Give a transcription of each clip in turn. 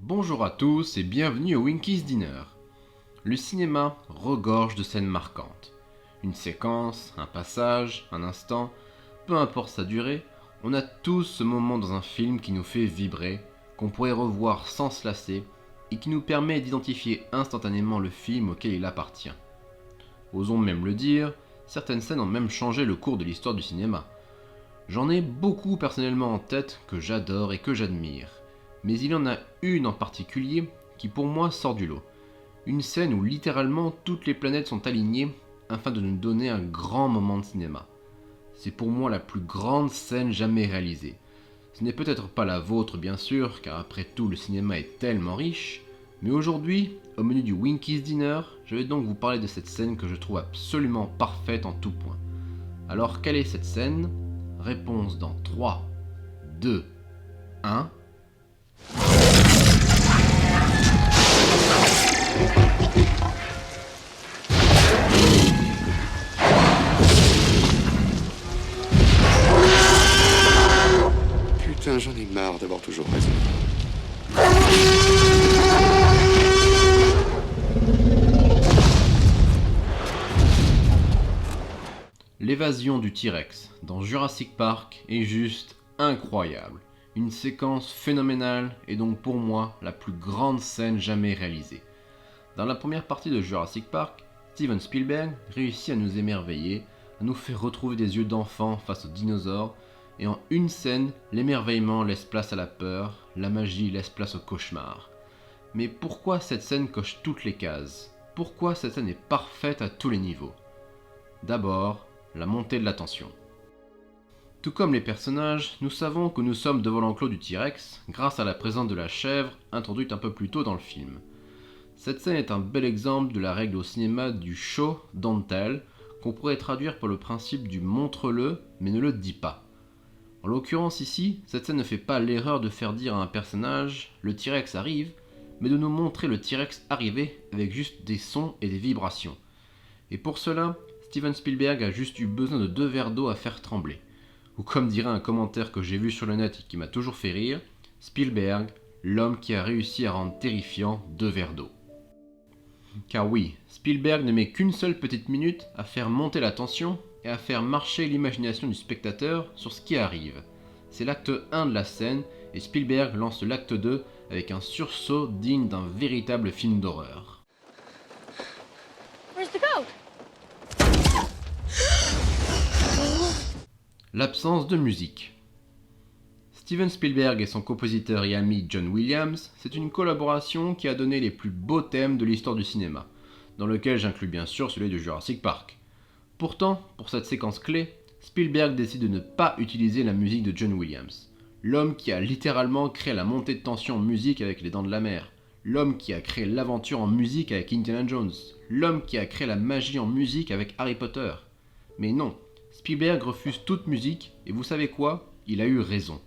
Bonjour à tous et bienvenue au Winky's Dinner. Le cinéma regorge de scènes marquantes. Une séquence, un passage, un instant, peu importe sa durée, on a tous ce moment dans un film qui nous fait vibrer, qu'on pourrait revoir sans se lasser et qui nous permet d'identifier instantanément le film auquel il appartient. Osons même le dire, certaines scènes ont même changé le cours de l'histoire du cinéma. J'en ai beaucoup personnellement en tête que j'adore et que j'admire. Mais il y en a une en particulier qui pour moi sort du lot. Une scène où littéralement toutes les planètes sont alignées afin de nous donner un grand moment de cinéma. C'est pour moi la plus grande scène jamais réalisée. Ce n'est peut-être pas la vôtre bien sûr, car après tout le cinéma est tellement riche, mais aujourd'hui, au menu du Winky's Dinner, je vais donc vous parler de cette scène que je trouve absolument parfaite en tout point. Alors quelle est cette scène ? Réponse dans 3, 2, 1... Putain, j'en ai marre d'avoir toujours raison. L'évasion du T-Rex dans Jurassic Park est juste incroyable. Une séquence phénoménale et donc pour moi la plus grande scène jamais réalisée. Dans la première partie de Jurassic Park, Steven Spielberg réussit à nous émerveiller, à nous faire retrouver des yeux d'enfant face aux dinosaures, et en une scène, l'émerveillement laisse place à la peur, la magie laisse place au cauchemar. Mais pourquoi cette scène coche toutes les cases ? Pourquoi cette scène est parfaite à tous les niveaux ? D'abord, la montée de la tension. Tout comme les personnages, nous savons que nous sommes devant l'enclos du T-Rex grâce à la présence de la chèvre introduite un peu plus tôt dans le film. Cette scène est un bel exemple de la règle au cinéma du show don't tell, qu'on pourrait traduire par le principe du montre-le mais ne le dis pas. En l'occurrence ici, cette scène ne fait pas l'erreur de faire dire à un personnage « le T-Rex arrive », mais de nous montrer le T-Rex arriver avec juste des sons et des vibrations. Et pour cela, Steven Spielberg a juste eu besoin de 2 verres d'eau à faire trembler. Ou comme dirait un commentaire que j'ai vu sur le net et qui m'a toujours fait rire, Spielberg, l'homme qui a réussi à rendre terrifiant 2 verres d'eau. Car oui, Spielberg ne met qu'une seule petite minute à faire monter la tension et à faire marcher l'imagination du spectateur sur ce qui arrive. C'est l'acte 1 de la scène et Spielberg lance l'acte 2 avec un sursaut digne d'un véritable film d'horreur. Where's the goat? L'absence de musique. Steven Spielberg et son compositeur et ami John Williams, c'est une collaboration qui a donné les plus beaux thèmes de l'histoire du cinéma, dans lequel j'inclus bien sûr celui de Jurassic Park. Pourtant, pour cette séquence clé, Spielberg décide de ne pas utiliser la musique de John Williams, l'homme qui a littéralement créé la montée de tension en musique avec Les Dents de la Mer, l'homme qui a créé l'aventure en musique avec Indiana Jones, l'homme qui a créé la magie en musique avec Harry Potter. Mais non, Spielberg refuse toute musique, et vous savez quoi ? Il a eu raison.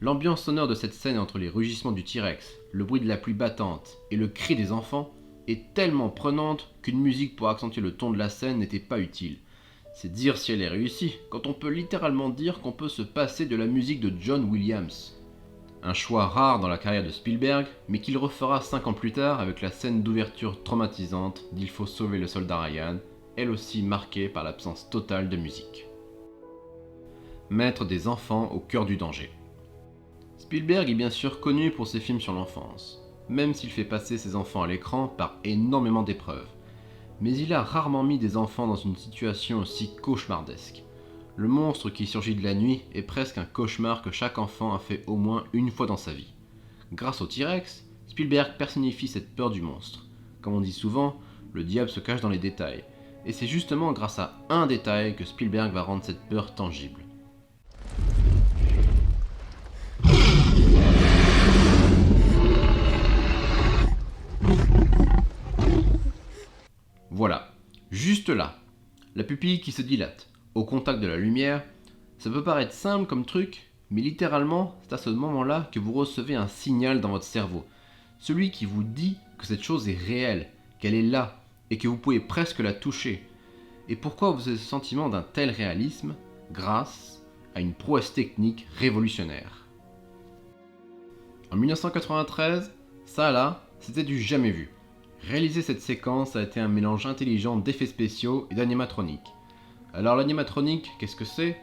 L'ambiance sonore de cette scène entre les rugissements du T-Rex, le bruit de la pluie battante et le cri des enfants est tellement prenante qu'une musique pour accentuer le ton de la scène n'était pas utile. C'est dire si elle est réussie, quand on peut littéralement dire qu'on peut se passer de la musique de John Williams. Un choix rare dans la carrière de Spielberg, mais qu'il refera 5 ans plus tard avec la scène d'ouverture traumatisante d'Il faut sauver le soldat Ryan, elle aussi marquée par l'absence totale de musique. Mettre des enfants au cœur du danger. Spielberg est bien sûr connu pour ses films sur l'enfance, même s'il fait passer ses enfants à l'écran par énormément d'épreuves. Mais il a rarement mis des enfants dans une situation aussi cauchemardesque. Le monstre qui surgit de la nuit est presque un cauchemar que chaque enfant a fait au moins une fois dans sa vie. Grâce au T-Rex, Spielberg personnifie cette peur du monstre. Comme on dit souvent, le diable se cache dans les détails, et c'est justement grâce à un détail que Spielberg va rendre cette peur tangible. Voilà, juste là, la pupille qui se dilate, au contact de la lumière, ça peut paraître simple comme truc, mais littéralement, c'est à ce moment-là que vous recevez un signal dans votre cerveau. Celui qui vous dit que cette chose est réelle, qu'elle est là, et que vous pouvez presque la toucher. Et pourquoi vous avez ce sentiment d'un tel réalisme ? Grâce à une prouesse technique révolutionnaire. En 1993, Ça là, c'était du jamais vu. Réaliser cette séquence a été un mélange intelligent d'effets spéciaux et d'animatronique. Alors l'animatronique, qu'est-ce que c'est?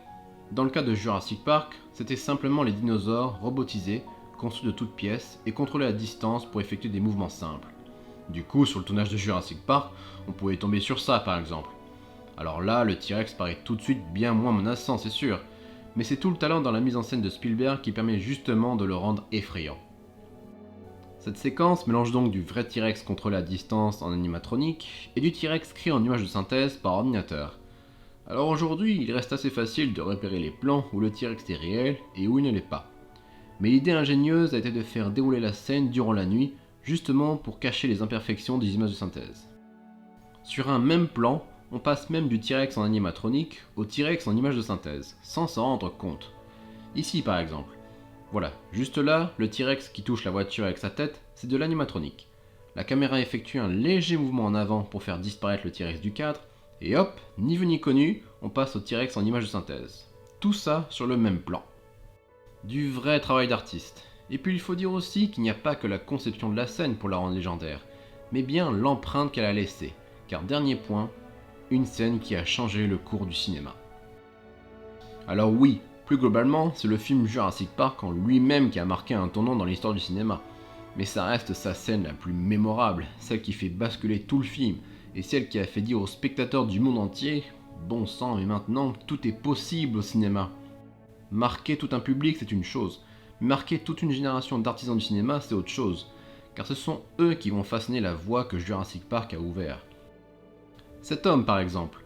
Dans le cas de Jurassic Park, c'était simplement les dinosaures robotisés, construits de toutes pièces et contrôlés à distance pour effectuer des mouvements simples. Du coup, sur le tournage de Jurassic Park, on pouvait tomber sur ça par exemple. Alors là, le T-Rex paraît tout de suite bien moins menaçant, c'est sûr, mais c'est tout le talent dans la mise en scène de Spielberg qui permet justement de le rendre effrayant. Cette séquence mélange donc du vrai T-Rex contrôlé à distance en animatronique et du T-Rex créé en image de synthèse par ordinateur. Alors aujourd'hui, il reste assez facile de repérer les plans où le T-Rex est réel et où il ne l'est pas. Mais l'idée ingénieuse a été de faire dérouler la scène durant la nuit, justement pour cacher les imperfections des images de synthèse. Sur un même plan, on passe même du T-Rex en animatronique au T-Rex en image de synthèse, sans s'en rendre compte. Ici par exemple. Voilà, juste là, le T-Rex qui touche la voiture avec sa tête, c'est de l'animatronique. La caméra effectue un léger mouvement en avant pour faire disparaître le T-Rex du cadre, et hop, ni vu ni connu, on passe au T-Rex en image de synthèse. Tout ça sur le même plan. Du vrai travail d'artiste. Et puis il faut dire aussi qu'il n'y a pas que la conception de la scène pour la rendre légendaire, mais bien l'empreinte qu'elle a laissée. Car dernier point, une scène qui a changé le cours du cinéma. Alors oui, plus globalement, c'est le film Jurassic Park en lui-même qui a marqué un tournant dans l'histoire du cinéma. Mais ça reste sa scène la plus mémorable, celle qui fait basculer tout le film, et celle qui a fait dire aux spectateurs du monde entier « Bon sang, mais maintenant, tout est possible au cinéma ». Marquer tout un public, c'est une chose, mais marquer toute une génération d'artisans du cinéma, c'est autre chose, car ce sont eux qui vont façonner la voie que Jurassic Park a ouvert. Cet homme, par exemple,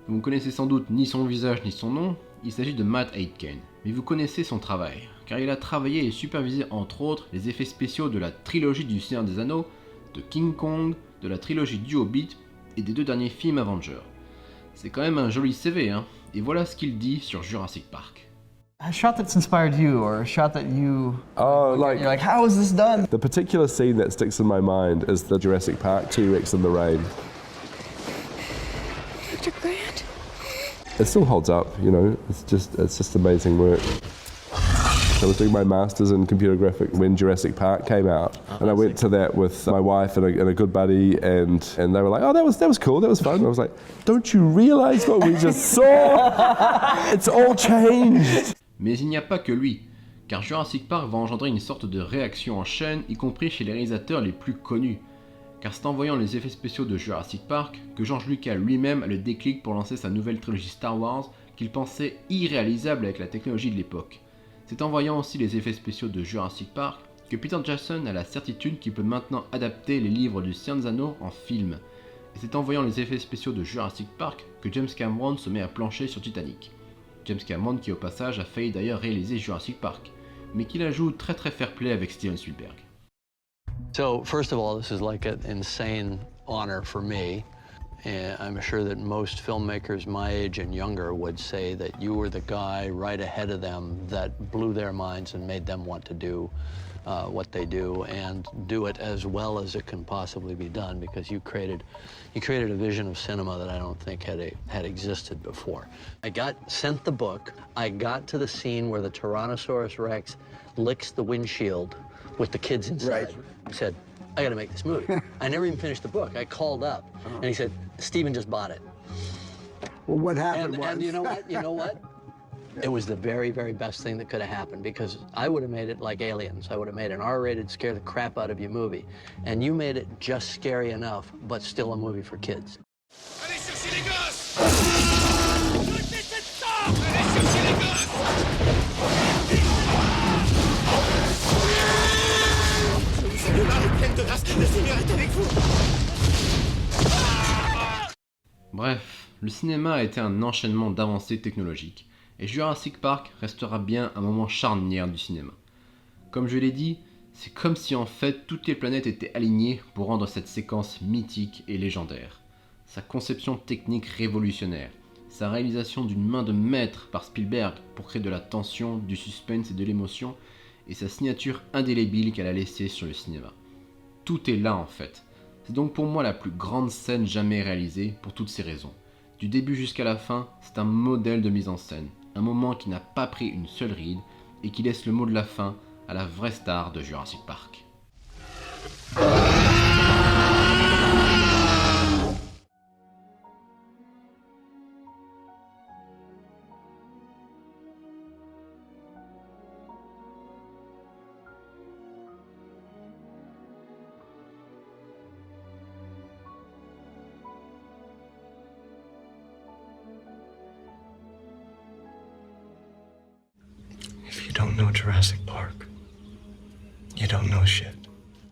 vous ne connaissez sans doute ni son visage ni son nom, il s'agit de Matt Aitken, mais vous connaissez son travail, car il a travaillé et supervisé entre autres les effets spéciaux de la trilogie du Seigneur des Anneaux, de King Kong, de la trilogie du Hobbit et des 2 derniers films Avengers. C'est quand même un joli CV, hein, et voilà ce qu'il dit sur Jurassic Park. A shot that's inspired you, or a shot that you... Oh, you're like, how is this done? The particular scene that sticks in my mind is the Jurassic Park T-Rex in the rain. Dr. Grant? It still holds up, you know, it's just amazing work. I was doing my master's in computer graphics when Jurassic Park came out, and I went to that with my wife and a good buddy, and they were like, "Oh, that was cool, that was fun." And I was like, "Don't you realize what we just saw? It's all changed." Mais il n'y a pas que lui, car Jurassic Park va engendrer une sorte de réaction en chaîne, y compris chez les réalisateurs les plus connus. Car c'est en voyant les effets spéciaux de Jurassic Park que George Lucas lui-même a le déclic pour lancer sa nouvelle trilogie Star Wars qu'il pensait irréalisable avec la technologie de l'époque. C'est en voyant aussi les effets spéciaux de Jurassic Park que Peter Jackson a la certitude qu'il peut maintenant adapter les livres du Seigneur des Anneaux en film. Et c'est en voyant les effets spéciaux de Jurassic Park que James Cameron se met à plancher sur Titanic. James Cameron qui au passage a failli d'ailleurs réaliser Jurassic Park, mais qui la joue très fair play avec Steven Spielberg. So, first of all, this is like an insane honor for me. And I'm sure that most filmmakers my age and younger would say that you were the guy right ahead of them that blew their minds and made them want to do what they do and do it as well as it can possibly be done, because you created a vision of cinema that I don't think had existed before. I got sent the book. I got to the scene where the Tyrannosaurus Rex licks the windshield with the kids inside. Right. I said, I gotta make this movie. I never even finished the book. I called up and he said, Steven just bought it. Well, what happened And you know what? You know what? It was the very best thing that could have happened, because I would have made it like Aliens. I would have made an R-rated, scare the crap out of you movie. And you made it just scary enough, but still a movie for kids. Allez chercher les gosses! Jetez cette sorte! Allez chercher les gosses! Le bar est pleine de grâce, le Seigneur est avec vous! Bref, le cinéma a été un enchaînement d'avancées technologiques, et Jurassic Park restera bien un moment charnière du cinéma. Comme je l'ai dit, c'est comme si en fait toutes les planètes étaient alignées pour rendre cette séquence mythique et légendaire. Sa conception technique révolutionnaire, sa réalisation d'une main de maître par Spielberg pour créer de la tension, du suspense et de l'émotion, et sa signature indélébile qu'elle a laissée sur le cinéma. Tout est là en fait. C'est donc pour moi la plus grande scène jamais réalisée pour toutes ces raisons. Du début jusqu'à la fin, c'est un modèle de mise en scène, un moment qui n'a pas pris une seule ride et qui laisse le mot de la fin à la vraie star de Jurassic Park. If you don't know Jurassic Park, you don't know shit.